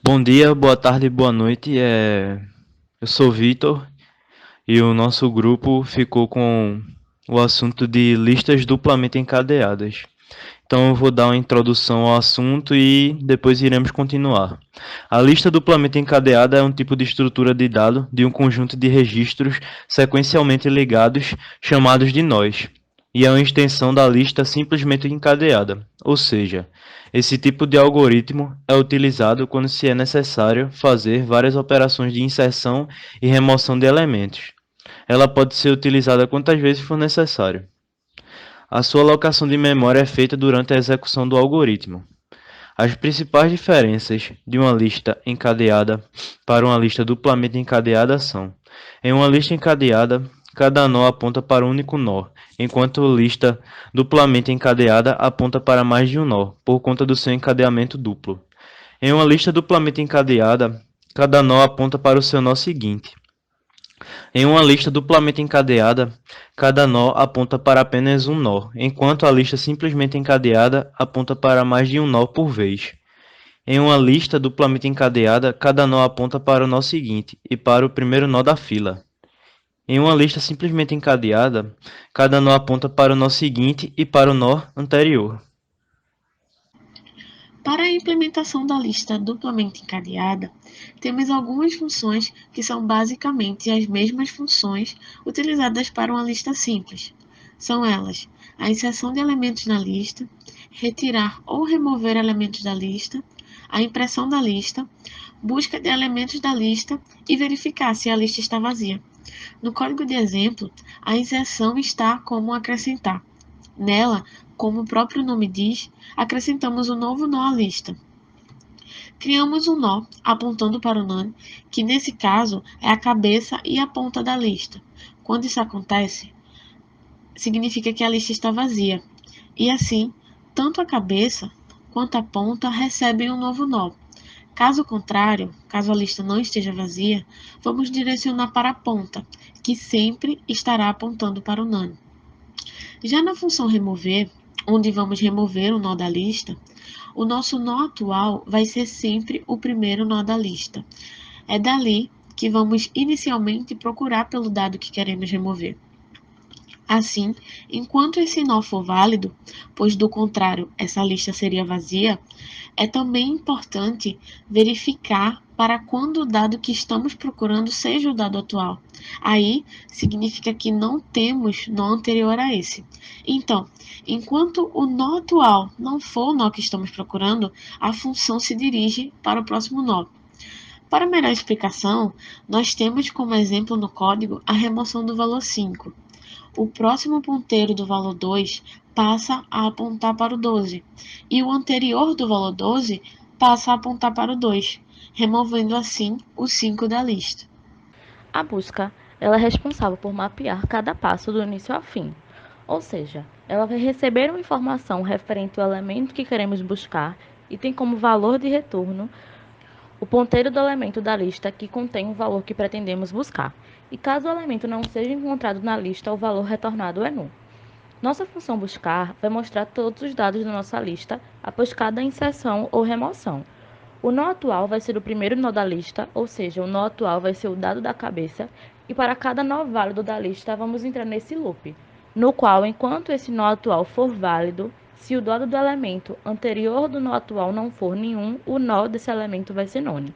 Bom dia, boa tarde, boa noite. Eu sou o Vitor e o nosso grupo ficou com o assunto de listas duplamente encadeadas. Então eu vou dar uma introdução ao assunto e depois iremos continuar. A lista duplamente encadeada é um tipo de estrutura de dado de um conjunto de registros sequencialmente ligados, chamados de nós, e é uma extensão da lista simplesmente encadeada, ou seja, esse tipo de algoritmo é utilizado quando se é necessário fazer várias operações de inserção e remoção de elementos. Ela pode ser utilizada quantas vezes for necessário. A sua alocação de memória é feita durante a execução do algoritmo. As principais diferenças de uma lista encadeada para uma lista duplamente encadeada são: em uma lista encadeada, cada nó aponta para um único nó, enquanto a lista duplamente encadeada aponta para mais de um nó, por conta do seu encadeamento duplo. Em uma lista duplamente encadeada, cada nó aponta para o seu nó seguinte. Em uma lista duplamente encadeada, cada nó aponta para apenas um nó, enquanto a lista simplesmente encadeada aponta para mais de um nó por vez. Em uma lista duplamente encadeada, cada nó aponta para o nó seguinte e para o primeiro nó da fila. Em uma lista simplesmente encadeada, cada nó aponta para o nó seguinte e para o nó anterior. Para a implementação da lista duplamente encadeada, temos algumas funções que são basicamente as mesmas funções utilizadas para uma lista simples. São elas: a inserção de elementos na lista, retirar ou remover elementos da lista, a impressão da lista, busca de elementos da lista e verificar se a lista está vazia. No código de exemplo, a inserção está como acrescentar. Nela, como o próprio nome diz, acrescentamos um novo nó à lista. Criamos um nó apontando para o none, que nesse caso é a cabeça e a ponta da lista. Quando isso acontece, significa que a lista está vazia. E assim, tanto a cabeça quanto a ponta recebem um novo nó. Caso contrário, caso a lista não esteja vazia, vamos direcionar para a ponta, que sempre estará apontando para o none. Já na função remover, onde vamos remover o nó da lista, o nosso nó atual vai ser sempre o primeiro nó da lista. É dali que vamos inicialmente procurar pelo dado que queremos remover. Assim, enquanto esse nó for válido, pois do contrário essa lista seria vazia, é também importante verificar para quando o dado que estamos procurando seja o dado atual. Aí, significa que não temos nó anterior a esse. Então, enquanto o nó atual não for o nó que estamos procurando, a função se dirige para o próximo nó. Para melhor explicação, nós temos como exemplo no código a remoção do valor 5. O próximo ponteiro do valor 2 passa a apontar para o 12, e o anterior do valor 12 passa a apontar para o 2, removendo assim o 5 da lista. A busca, ela é responsável por mapear cada passo do início ao fim. Ou seja, ela vai receber uma informação referente ao elemento que queremos buscar e tem como valor de retorno o ponteiro do elemento da lista que contém o valor que pretendemos buscar. E caso o elemento não seja encontrado na lista, o valor retornado é null. Nossa função buscar vai mostrar todos os dados da nossa lista após cada inserção ou remoção. O nó atual vai ser o primeiro nó da lista, ou seja, o nó atual vai ser o dado da cabeça, e para cada nó válido da lista vamos entrar nesse loop, no qual, enquanto esse nó atual for válido, se o dado do elemento anterior do nó atual não for nenhum, o nó desse elemento vai ser none.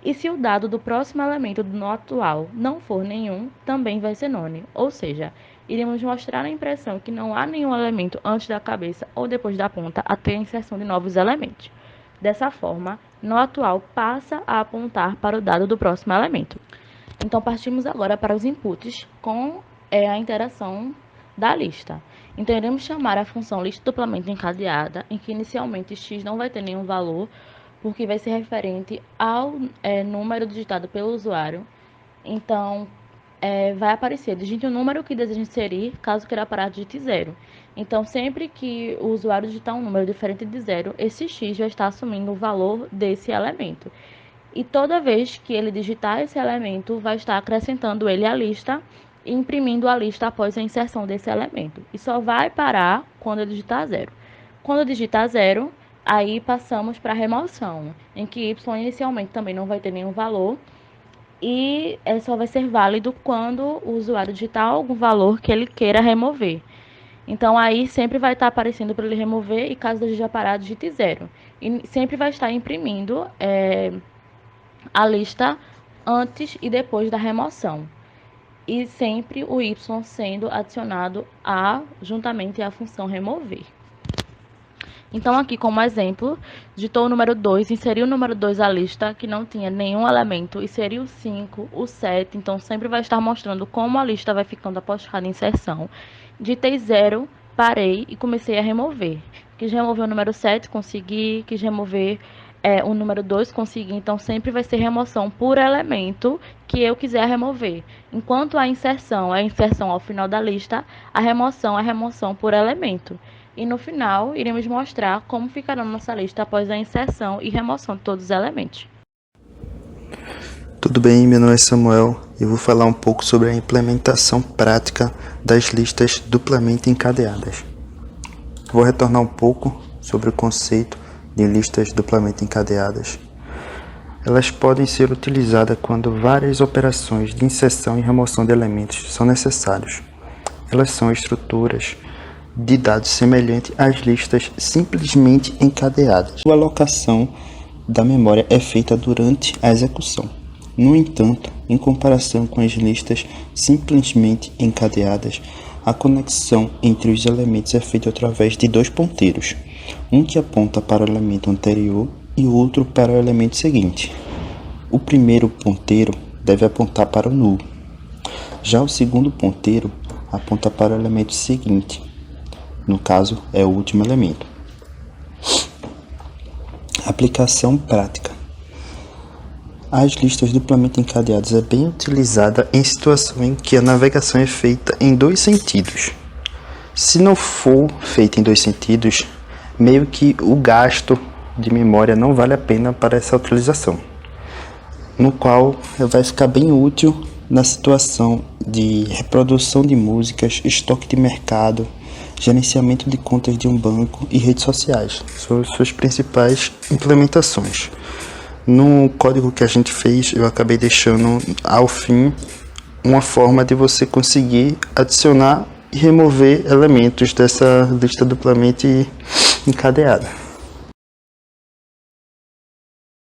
E se o dado do próximo elemento do nó atual não for nenhum, também vai ser none, ou seja, iremos mostrar a impressão que não há nenhum elemento antes da cabeça ou depois da ponta até a inserção de novos elementos. Dessa forma, nó atual passa a apontar para o dado do próximo elemento. Então, partimos agora para os inputs com a interação da lista. Então, iremos chamar a função lista duplamente encadeada, em que inicialmente x não vai ter nenhum valor, porque vai ser referente ao número digitado pelo usuário. Então, vai aparecer, digite o número que deseja inserir, caso queira parar, digite 0. Então, sempre que o usuário digitar um número diferente de 0, esse x vai estar assumindo o valor desse elemento. E toda vez que ele digitar esse elemento, vai estar acrescentando ele à lista e imprimindo a lista após a inserção desse elemento. E só vai parar quando ele digitar 0. Quando digitar 0, Aí passamos para a remoção, em que y inicialmente também não vai ter nenhum valor e só vai ser válido quando o usuário digitar algum valor que ele queira remover. Então aí sempre vai estar aparecendo para ele remover e caso esteja parado, digite 0. E sempre vai estar imprimindo a lista antes e depois da remoção. E sempre o y sendo adicionado juntamente à função remover. Então, aqui como exemplo, digitou o número 2, inseriu o número 2 à lista que não tinha nenhum elemento, inseriu o 5, o 7, então sempre vai estar mostrando como a lista vai ficando após cada inserção. Digitei 0, parei e comecei a remover. Quis remover o número 7, consegui, quis remover o número 2, consegui, então sempre vai ser remoção por elemento que eu quiser remover. Enquanto a inserção é a inserção ao final da lista, a remoção é a remoção por elemento. E no final, iremos mostrar como ficará nossa lista após a inserção e remoção de todos os elementos. Tudo bem, meu nome é Samuel e vou falar um pouco sobre a implementação prática das listas duplamente encadeadas. Vou retornar um pouco sobre o conceito de listas duplamente encadeadas. Elas podem ser utilizadas quando várias operações de inserção e remoção de elementos são necessárias. Elas são estruturas de dados semelhantes às listas simplesmente encadeadas. A alocação da memória é feita durante a execução. No entanto, em comparação com as listas simplesmente encadeadas, a conexão entre os elementos é feita através de dois ponteiros, um que aponta para o elemento anterior e o outro para o elemento seguinte. O primeiro ponteiro deve apontar para o nulo. Já o segundo ponteiro aponta para o elemento seguinte. No caso, é o último elemento. Aplicação prática. As listas duplamente encadeadas é bem utilizada em situação em que a navegação é feita em dois sentidos. Se não for feita em dois sentidos, meio que o gasto de memória não vale a pena para essa utilização, no qual vai ficar bem útil na situação de reprodução de músicas, estoque de mercado, gerenciamento de contas de um banco e redes sociais. São suas principais implementações. No código que a gente fez, eu acabei deixando ao fim uma forma de você conseguir adicionar e remover elementos dessa lista duplamente encadeada.